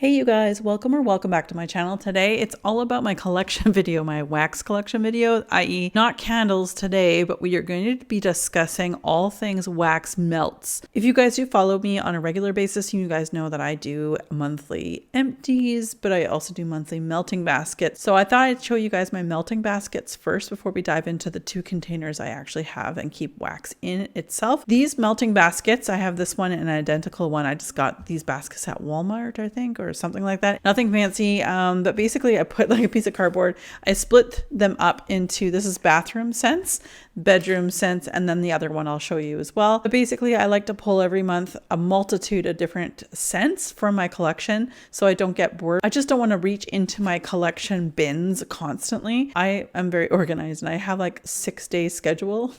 Hey you guys, welcome back to my channel. Today it's all about my collection video, my wax collection video, i.e. not candles today, but we are going to be discussing all things wax melts. If you guys do follow me on a regular basis, you guys know that I do monthly empties, but I also do monthly melting baskets. So I thought I'd show you guys my melting baskets first before we dive into the two containers I actually have and keep wax in itself. These melting baskets, I have this one and an identical one. I just got these baskets at Walmart, I think, or something like that. Nothing fancy, but basically I put like a piece of cardboard. I split them up into, this is bathroom scents, bedroom scents, and then the other one I'll show you as well. But basically I like to pull every month a multitude of different scents from my collection so I don't get bored. I just don't want to reach into my collection bins constantly. I am very organized and I have like 6-day schedule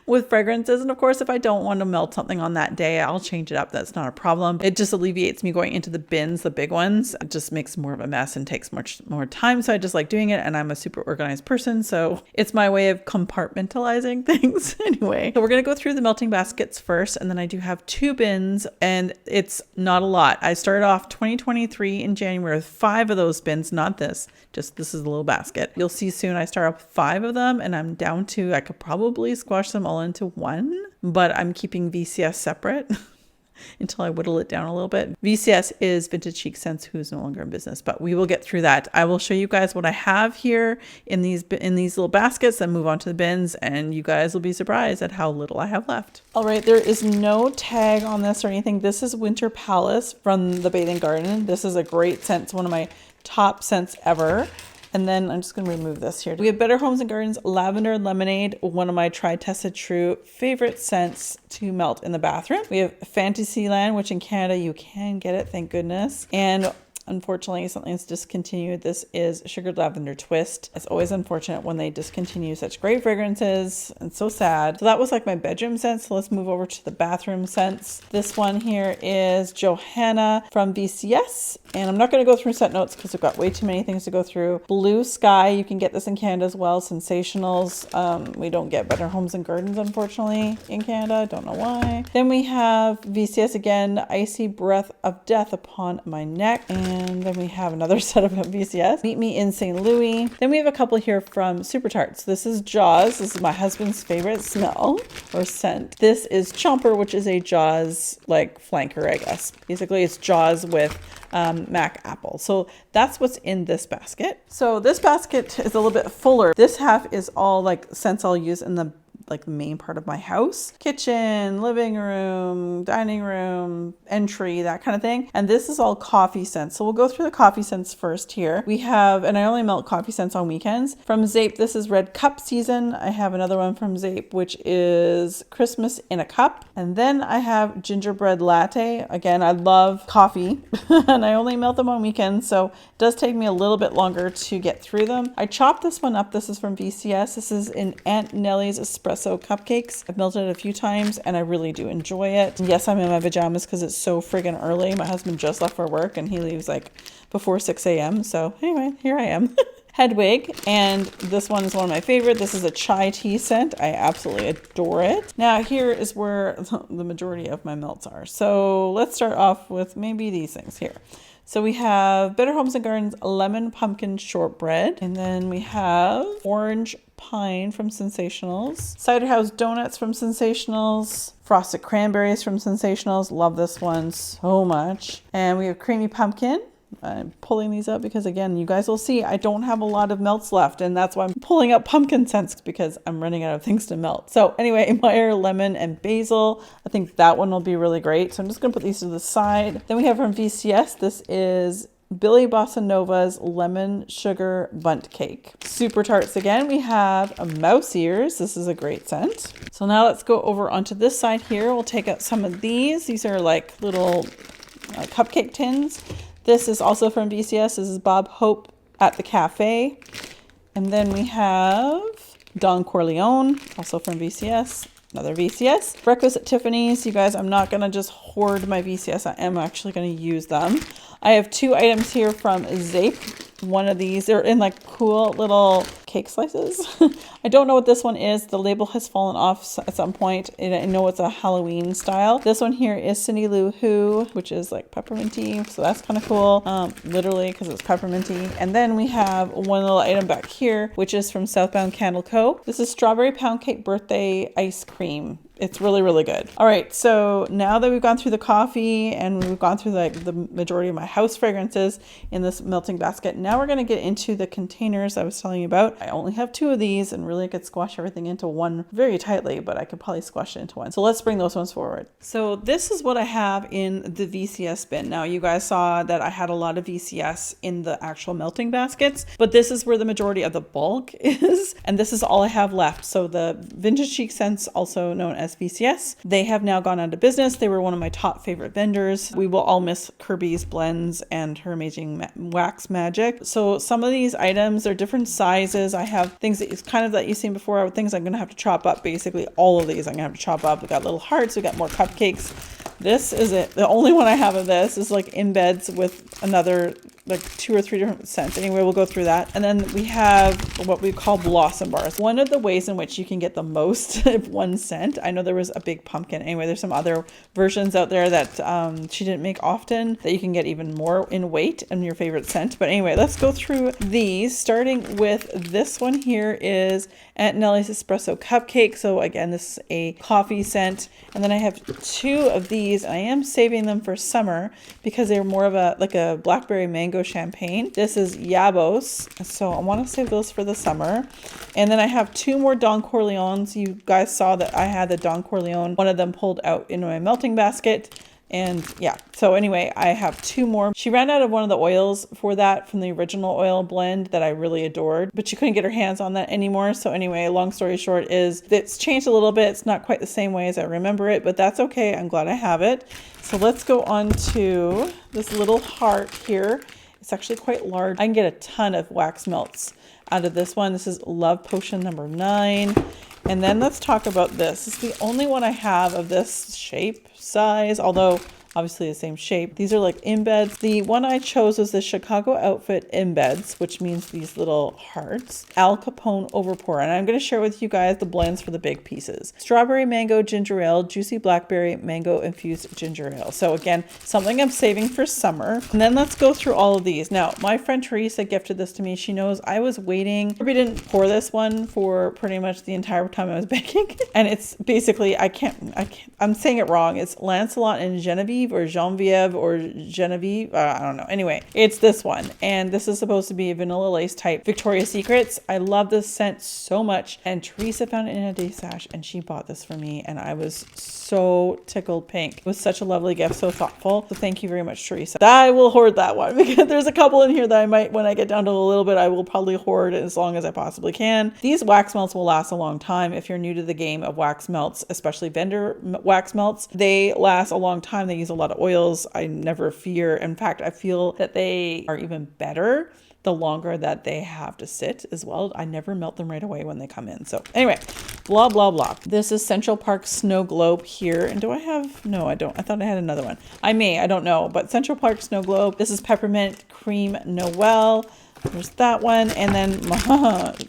with fragrances, and of course if I don't want to melt something on that day, I'll change it up. That's not a problem. It just alleviates me going into the bins, the big ones. It just makes more of a mess and takes much more time, so I just like doing it, and I'm a super organized person, so it's my way of compartmentalizing things. Anyway, so we're going to go through the melting baskets first, and then I do have 2 bins, and it's not a lot. I started off 2023 in January with 5 of those bins, not this, just this is a little basket. You'll see soon I start up 5 of them, and I'm down to, I could probably squash them all into 1, but I'm keeping VCS separate until I whittle it down a little bit. VCS is Vintage Chic Scents, who's no longer in business, but we will get through that. I will show you guys what I have here in these little baskets and move on to the bins, and you guys will be surprised at how little I have left. All right, there is no tag on this or anything. This is Winter Palace from the Bathing Garden. This is a great scent. It's one of my top scents ever. And then I'm just going to remove this here. We have Better Homes and Gardens Lavender Lemonade, one of my tried, tested, true favorite scents to melt in the bathroom. We have Fantasyland, which in Canada you can get it, thank goodness. And unfortunately, something that's discontinued. This is Sugared Lavender Twist. It's always unfortunate when they discontinue such great fragrances, and so sad. So that was like my bedroom scent. So let's move over to the bathroom scents. This one here is Johanna from VCS. And I'm not going to go through scent notes because I've got way too many things to go through. Blue Sky, you can get this in Canada as well. Sensationals. We don't get Better Homes and Gardens, unfortunately, in Canada. Don't know why. Then we have VCS again, Icy Breath of Death Upon My Neck. And then we have another set of VCS. Meet Me in St. Louis. Then we have a couple here from Super Tarts. This is Jaws. This is my husband's favorite smell or scent. This is Chomper, which is a Jaws like flanker, I guess. Basically, it's Jaws with Mac apple. So that's what's in this basket. So this basket is a little bit fuller. This half is all like scents I'll use in the main part of my house. Kitchen, living room, dining room, entry, that kind of thing. And this is all coffee scents. So we'll go through the coffee scents first here. We have, and I only melt coffee scents on weekends. From Zape, this is Red Cup Season. I have another one from Zape, which is Christmas in a Cup. And then I have Gingerbread Latte. Again, I love coffee and I only melt them on weekends. So it does take me a little bit longer to get through them. I chopped this one up. This is from VCS. This is in Aunt Nellie's Espresso Cupcakes. I've melted it a few times and I really do enjoy it. Yes, I'm in my pajamas because it's so friggin' early. My husband just left for work and he leaves like before 6 a.m. So anyway, here I am. Hedwig, and this one is one of my favorite. This is a chai tea scent. I absolutely adore it. Now here is where the majority of my melts are. So let's start off with maybe these things here. So we have Better Homes and Gardens Lemon Pumpkin Shortbread. And then we have Orange Pine from Sensationals. Cider House Donuts from Sensationals. Frosted Cranberries from Sensationals. Love this one so much. And we have Creamy Pumpkin. I'm pulling these up because again, you guys will see I don't have a lot of melts left, and that's why I'm pulling up pumpkin scents because I'm running out of things to melt. So anyway, Meyer Lemon and Basil. I think that one will be really great. So I'm just going to put these to the side. Then we have from VCS, this is Billy Bossa Nova's Lemon Sugar Bundt Cake. Super Tarts again, we have a Mouse Ears. This is a great scent. So now let's go over onto this side here. We'll take out some of these. These are like little cupcake tins. This is also from VCS. This is Bob Hope at the Cafe. And then we have Don Corleone, also from VCS. Another VCS. Breakfast at Tiffany's. You guys, I'm not going to just hoard my VCS. I am actually going to use them. I have 2 items here from Zape. One of these, they're in like cool little cake slices. I don't know what this one is. The label has fallen off at some point. I know it's a Halloween style. This one here is Cindy Lou Who, which is like pepperminty. So that's kind of cool. Literally because it's pepperminty. And then we have one little item back here, which is from Blvd Candle Co. This is strawberry pound cake birthday ice cream. It's really, really good. All right, so now that we've gone through the coffee and we've gone through like the majority of my house fragrances in this melting basket, now we're gonna get into the containers I was telling you about. I only have 2 of these and really I could squash everything into one very tightly, but I could probably squash it into one. So let's bring those ones forward. So this is what I have in the VCS bin. Now you guys saw that I had a lot of VCS in the actual melting baskets, but this is where the majority of the bulk is. And this is all I have left. So the Vintage Chic Scents, also known as VCS. They have now gone out of business. They were one of my top favorite vendors. We will all miss Kirby's blends and her amazing wax magic. So some of these items are different sizes. I have things that is kind of that you've seen before, things I'm going to have to chop up. Basically all of these I'm going to have to chop up. We got little hearts. We got more cupcakes. This is it. The only one I have of this is like embeds with another like 2 or 3 different scents. Anyway, we'll go through that. And then we have what we call blossom bars. One of the ways in which you can get the most of one scent. I know there was a big pumpkin. Anyway, there's some other versions out there that she didn't make often that you can get even more in weight in your favorite scent. But anyway, let's go through these. Starting with this one here is Aunt Nellie's Espresso Cupcake. So again, this is a coffee scent. And then I have 2 of these. I am saving them for summer because they're more of a like a blackberry mango champagne. This is Yabos. So I want to save those for the summer. And then I have 2 more Don Corleones. You guys saw that I had the Don Corleone, one of them pulled out in my melting basket. And yeah, so anyway, I have 2 more. She ran out of one of the oils for that from the original oil blend that I really adored, but she couldn't get her hands on that anymore. So anyway, long story short is it's changed a little bit. It's not quite the same way as I remember it, but that's okay. I'm glad I have it. So let's go on to this little heart here. It's actually quite large. I can get a ton of wax melts out of this one. This is Love Potion number 9. And then let's talk about this. It's the only one I have of this shape, size, although obviously the same shape. These are like embeds. The one I chose was the Chicago Outfit embeds, which means these little hearts. Al Capone Overpour. And I'm going to share with you guys the blends for the big pieces. Strawberry Mango Ginger Ale, Juicy Blackberry Mango Infused Ginger Ale. So again, something I'm saving for summer. And then let's go through all of these. Now, my friend Teresa gifted this to me. She knows I was waiting. We didn't pour this one for pretty much the entire time I was baking. And it's basically, I'm saying it wrong. It's Lancelot and Genevieve or Genevieve or Genevieve. I don't know. Anyway, it's this one. And this is supposed to be a vanilla lace type Victoria's Secrets. I love this scent so much. And Teresa found it in a day stash and she bought this for me. And I was so tickled pink. It was such a lovely gift. So thoughtful. So thank you very much, Teresa. I will hoard that one because there's a couple in here that I might, when I get down to a little bit, I will probably hoard as long as I possibly can. These wax melts will last a long time. If you're new to the game of wax melts, especially vendor wax melts, they last a long time. They use a lot of oils. I never fear. In fact, I feel that they are even better the longer that they have to sit as well. I never melt them right away when they come in. So anyway, blah, blah, blah. This is Central Park Snow Globe here. And do I have, no, I don't. I thought I had another one. I don't know, but Central Park Snow Globe. This is Peppermint Cream Noel. There's that one. And then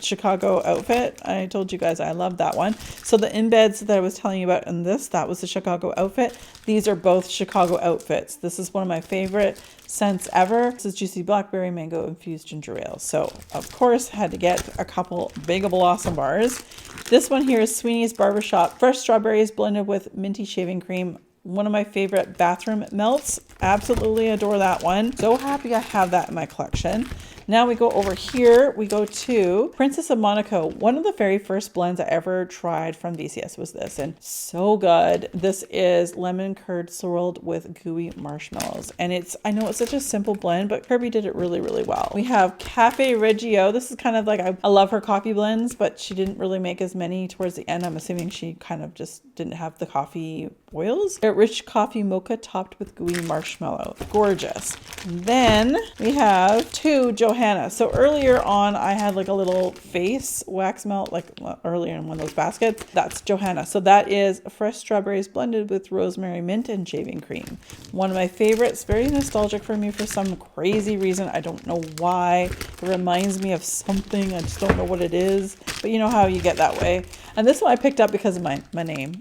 Chicago Outfit. I told you guys I love that one. So the embeds that I was telling you about in this, that was the Chicago Outfit. These are both Chicago Outfits. This is one of my favorite scents ever. This is Juicy Blackberry Mango Infused Ginger Ale. So of course had to get a couple big blossom bars. This one here is Sweeney's Barbershop Fresh Strawberries blended with minty shaving cream. One of my favorite bathroom melts. Absolutely adore that one. So happy I have that in my collection. Now we go over here, we go to Princess of Monaco. One of the very first blends I ever tried from VCS was this, and so good. This is lemon curd swirled with gooey marshmallows. And I know it's such a simple blend, but Kirby did it really, really well. We have Cafe Reggio. This is kind of like, I love her coffee blends, but she didn't really make as many towards the end. I'm assuming she kind of just didn't have the coffee oils. A rich coffee mocha topped with gooey marshmallow. Gorgeous. And then we have 2 Johann Johanna. So earlier on, I had like a little face wax melt, like earlier in one of those baskets. That's Johanna. So that is fresh strawberries blended with rosemary, mint, and shaving cream. One of my favorites, very nostalgic for me for some crazy reason. I don't know why. It reminds me of something. I just don't know what it is. But you know how you get that way. And this one I picked up because of my name.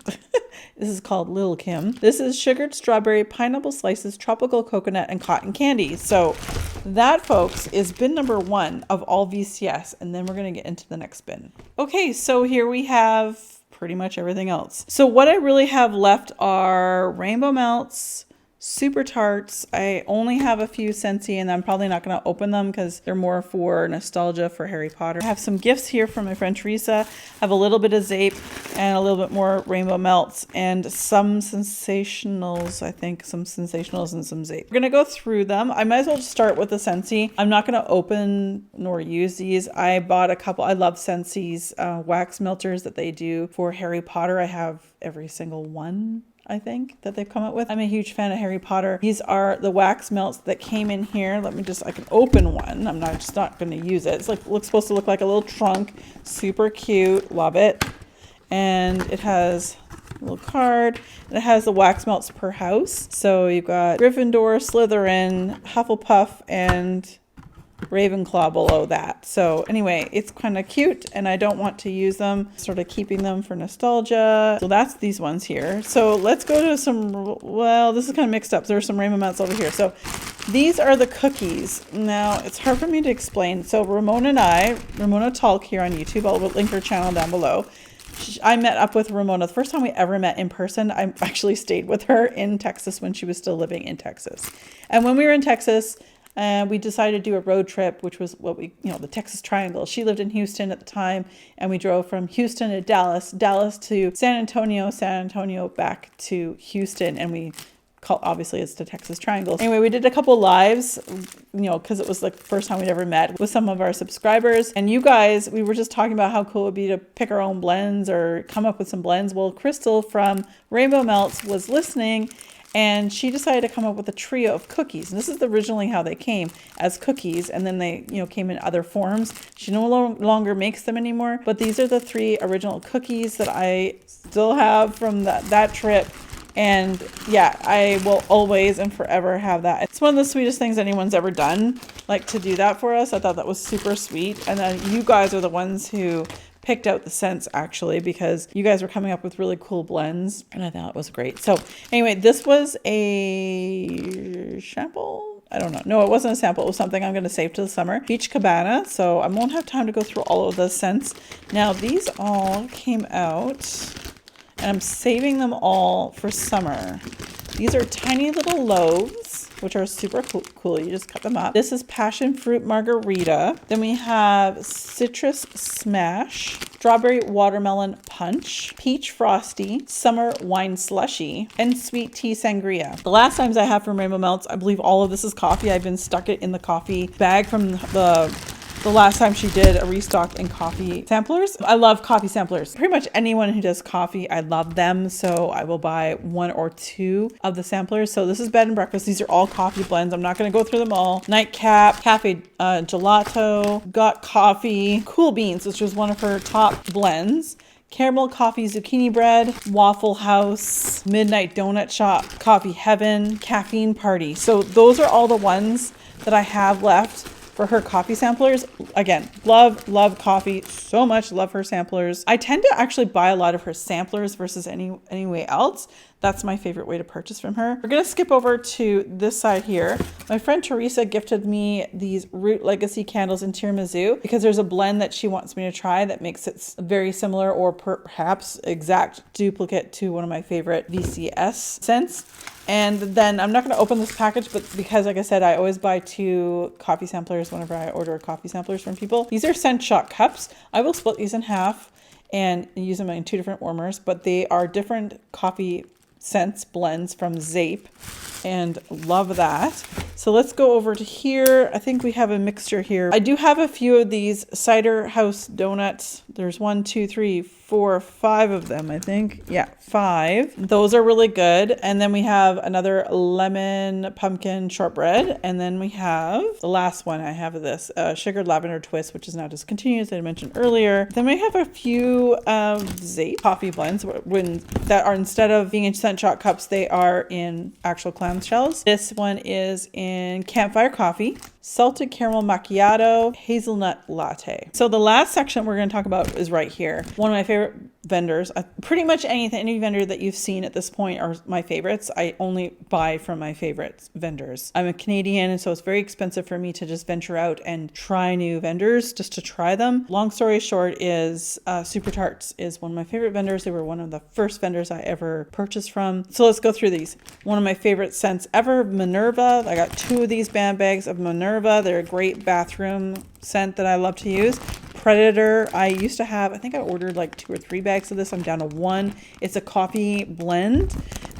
This is called Little Kim. This is sugared strawberry, pineapple slices, tropical coconut, and cotton candy. So that, folks, is bin number 1 of all VCS. And then we're going to get into the next bin. Okay, so here we have pretty much everything else. So what I really have left are rainbow melts, super tarts. I only have a few Scentsy, and I'm probably not going to open them because they're more for nostalgia for Harry Potter. I have some gifts here from my friend Teresa. I have a little bit of Zape and a little bit more rainbow melts and some sensationals. I think some sensationals and some Zape. We're going to go through them. I might as well just start with the Scentsy. I'm not going to open nor use these. I bought a couple. I love Scentsy's wax melters that they do for Harry Potter. I have every single one, I think, that they've come up with. I'm a huge fan of Harry Potter. These are the wax melts that came in here. Let me just, I can open one. I'm just not going to use it. It's like, looks supposed to look like a little trunk. Super cute. Love it. And it has a little card. And it has the wax melts per house. So you've got Gryffindor, Slytherin, Hufflepuff, and Ravenclaw below that. So anyway, it's kind of cute and I don't want to use them, sort of keeping them for nostalgia. So that's these ones here. So let's go to some, well, this is kind of mixed up. There's some rainbow melts over here. So these are the cookies. Now it's hard for me to explain. So Ramona Talk here on YouTube, I'll link her channel down below. I met up with Ramona. The first time we ever met in person, I actually stayed with her in Texas when she was still living in Texas. And when we were in Texas, we decided to do a road trip, which was what we, the Texas Triangle. She lived in Houston at the time, and we drove from Houston to Dallas, Dallas to San Antonio, San Antonio back to Houston, and we obviously it's the Texas Triangle. Anyway, we did a couple lives, because it was the first time we'd ever met with some of our subscribers. And you guys, we were just talking about how cool it would be to pick our own blends or come up with some blends. Well, Crystal from Rainbow Melts was listening, and she decided to come up with a trio of cookies. And this is originally how they came, as cookies, and then they, came in other forms. She no longer makes them anymore, but these are the 3 original cookies that I still have from that trip. And yeah, I will always and forever have that. It's one of the sweetest things anyone's ever done, like to do that for us. I thought that was super sweet. And then you guys are the ones who picked out the scents, actually, because you guys were coming up with really cool blends, and I thought it was great. So anyway, this was a sample. I don't know. No, it wasn't a sample. It was something I'm going to save to the summer. Beach Cabana. So I won't have time to go through all of the scents. Now, these all came out, and I'm saving them all for summer. These are tiny little loaves, which are super cool. You just cut them up. This is Passion Fruit Margarita. Then we have Citrus Smash, Strawberry Watermelon Punch, Peach Frosty, Summer Wine Slushy, and Sweet Tea Sangria. The last times I have from Rainbow Melts, I believe all of this is coffee. I've been stuck it in the coffee bag from the last time she did a restock in coffee samplers. I love coffee samplers. Pretty much anyone who does coffee, I love them. So I will buy 1 or 2 of the samplers. So this is Bed and Breakfast. These are all coffee blends. I'm not going to go through them all. Nightcap, Cafe Gelato, Got Coffee, Cool Beans, which was one of her top blends. Caramel Coffee Zucchini Bread, Waffle House, Midnight Donut Shop, Coffee Heaven, Caffeine Party. So those are all the ones that I have left for her coffee samplers. Again, love coffee so much. Love her samplers. I tend to actually buy a lot of her samplers versus any way else. That's my favorite way to purchase from her. We're going to skip over to this side here. My friend Teresa gifted me these Root Legacy candles in tiramisu because there's a blend that she wants me to try that makes it very similar or perhaps exact duplicate to one of my favorite VCS scents. And then I'm not going to open this package, but because, like I said, I always buy 2 coffee samplers whenever I order coffee samplers from people. These are Scent Shot cups. I will split these in half and use them in 2 different warmers, but they are different coffee scents blends from Zape and love that. So let's go over to here. I think we have a mixture here. I do have a few of these Cider House donuts. There's 1, 2, 3, 4, 5 of them, I think. Yeah, 5. Those are really good. And then we have another lemon pumpkin shortbread. And then we have the last one I have of this sugared lavender twist, which is now discontinued, as I mentioned earlier. Then we have a few Zape coffee blends that are, instead of being in scent shot cups, they are in actual clamshells. This one is in campfire coffee, salted caramel macchiato, hazelnut latte. So the last section we're going to talk about is right here. One of my favorite vendors. Pretty much any vendor that you've seen at this point are my favorites. I only buy from my favorite vendors. I'm a Canadian, so it's very expensive for me to just venture out and try new vendors just to try them. Long story short is Super Tarts is one of my favorite vendors. They were one of the first vendors I ever purchased from. So let's go through these. One of my favorite scents ever, Minerva. I got 2 of these band bags of Minerva. They're a great bathroom scent that I love to use. Predator, I used to have, I think I ordered like 2 or 3 bags of this. I'm down to 1. It's a coffee blend.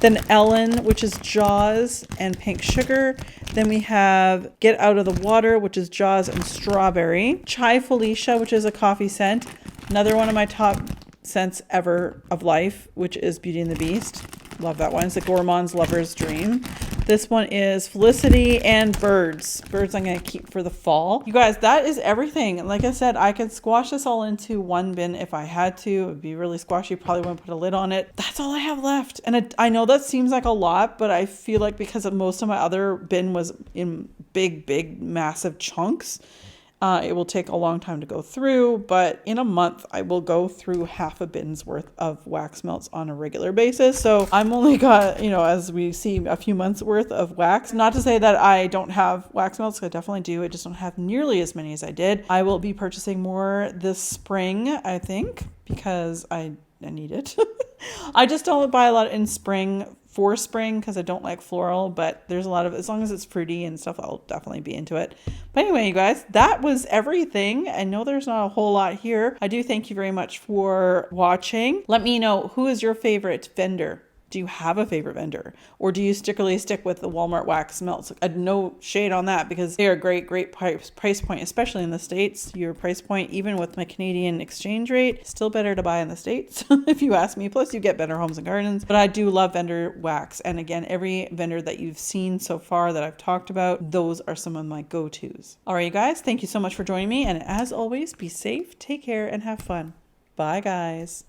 Then Ellen, which is Jaws and Pink Sugar. Then we have Get Out of the Water, which is Jaws and Strawberry. Chai Felicia, which is a coffee scent. Another one of my top scents ever of life, which is Beauty and the Beast. Love that one. It's a gourmand's lover's dream. This one is Felicity and Birds. Birds I'm going to keep for the fall. You guys, that is everything. Like I said, I could squash this all into one bin if I had to. It would be really squashy. Probably wouldn't put a lid on it. That's all I have left. And I know that seems like a lot, but I feel like because of most of my other bin was in big, massive chunks, it will take a long time to go through, but in a month I will go through half a bin's worth of wax melts on a regular basis. So I'm only got, as we see, a few months worth of wax. Not to say that I don't have wax melts, I definitely do. I just don't have nearly as many as I did. I will be purchasing more this spring, I think, because I need it. I just don't buy a lot in spring for spring because I don't like floral, but there's a lot of, as long as it's fruity and stuff, I'll definitely be into it. But anyway, you guys, that was everything. I know there's not a whole lot here. I do thank you very much for watching. Let me know, who is your favorite vendor? Do you have a favorite vendor, or do you strictly stick with the Walmart wax melts? No shade on that, because they are great price point, especially in the States. Your price point, even with my Canadian exchange rate, still better to buy in the States if you ask me. Plus you get better homes and gardens. But I do love vendor wax. And again, every vendor that you've seen so far that I've talked about, those are some of my go-tos. All right, you guys, thank you so much for joining me. And as always, be safe, take care, and have fun. Bye, guys.